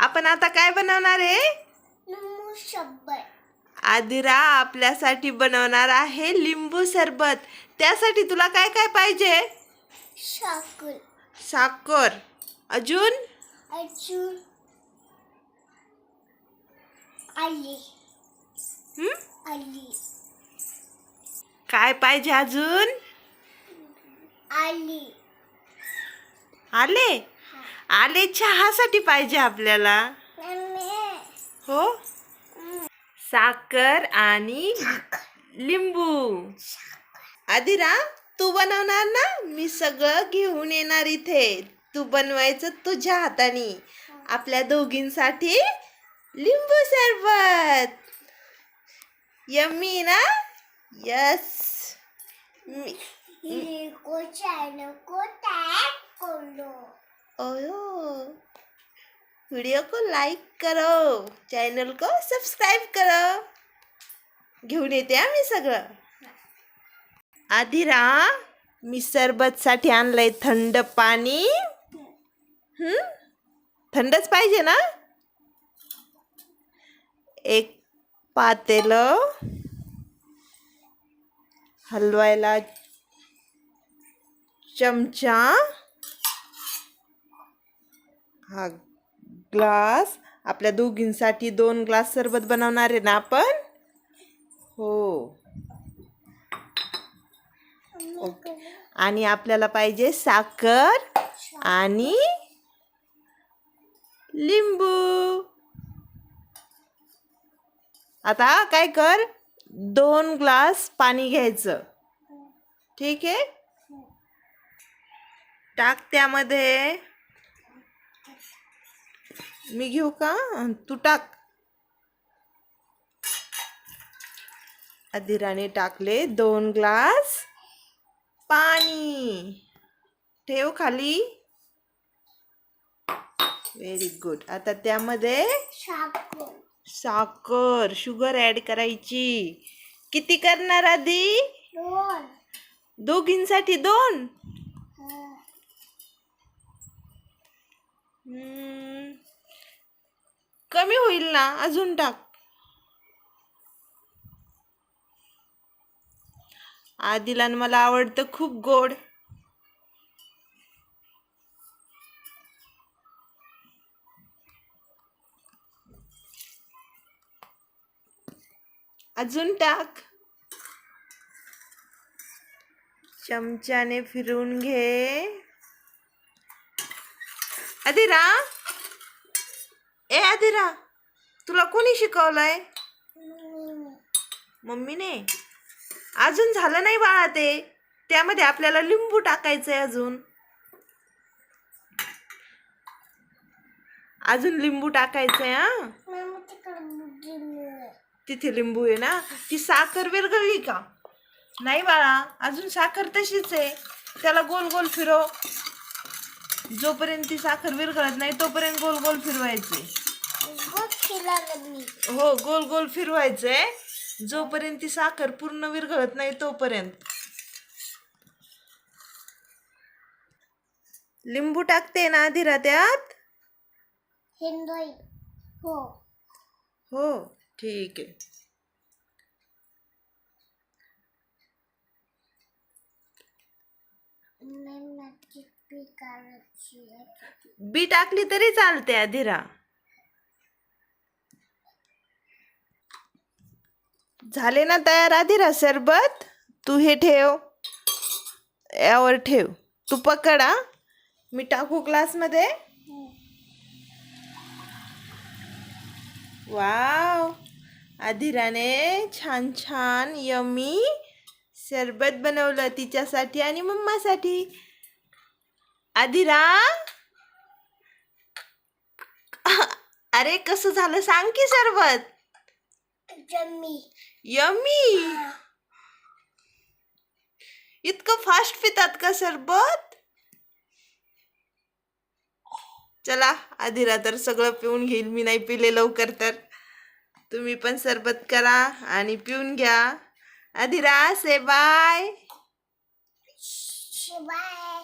आपण आता काय बनवणार आहे? लिंबू सरबत. आदिरा आपल्यासाठी बनवणार आहे लिंबू सरबत. त्यासाठी तुला काय काय पाहिजे? साखर. साखर. अजून आले. काय पाहिजे अजून? आले. आले. आले चहासाठी पाहिजे आपल्याला. हो, साखर आणि लिंबू. आदिरा तू बनवणार ना? मी सगळं घेऊन येणार इथे. तू बनवायचं तुझ्या हाताने. आपल्या दोघींसाठी लिंबू सरबत. यम्मी ना? यस. को चैनल को टैग करो. ओह, वीडियो को लाइक करो, चैनल को सब्सक्राइब करो. घेऊन येते आम्ही सगळं. आदिरा मी सरबतसाठी आणलंय थंड पाणी. थंडच पाहिजे ना? एक पातेलं, हलवायला चमचा, हा ग्लास. आपल्या दोघींसाठी 2 ग्लास सरबत बनवणार आहे ना आपण? हो. ओके. आणि आपल्याला पाहिजे साखर आणि लिंबू. आता काय कर, 2 ग्लास पाणी घ्यायचं. ठीक आहे? टाक त्यामध्ये. मी घेऊ का? तू टाक. आदिराने टाकले 2 ग्लास पाणी. ठेव खाली. Very good. आता त्यामध्ये साखर, शुगर ऍड करायची. किती करणार आधी? 2. दोघींसाठी 2. कमी होईल ना? अजून टाक. आदिला मला आवडतं खूप गोड. अजून टाक. चमच्याने फिरवून घे. आदिरा, आदिरा, तुला कोणी शिकवलंय? मम्मीने. अजून झालं नाही बाळा ते. त्यामध्ये आपल्याला लिंबू टाकायचंय. अजून लिंबू टाकायचंय. तिथे लिंबू आहे ना? ती साखर विरघळली का? नाही बाळा, अजून साखर तशीच आहे. त्याला गोल गोल फिरव. जोपर्यंत ती साखर विरघळत नाही तोपर्यंत गोल गोल फिरवायचे. हो, गोल गोल फिरवायचंय जोपर्यंत ती साखर पूर्ण विरघळत नाही तोपर्यंत. लिंबू टाकते ना आदिरा त्यात? हो, ठीक आहे. बी टाकली तरी चालते आदिरा. झाले ना तयार आदिरा सरबत? तू हे ठेव, यावर ठेव. तू पकडा. मी टाकू ग्लास मध्ये. वाव, आदिराने छान छान यम्मी सरबत बनवलं तिच्यासाठी आणि मम्मासाठी. आदिरा, अरे कसं झालं सांग की सरबत? यम्मी. इतकं फास्ट पितात का सरबत? चला, आदिरा तर सगळं पिऊन घेईल. मी नाही पिले लवकर तर. तुम्ही पण सरबत करा आणि पिऊन घ्या. आदिरा से बाय. बाय.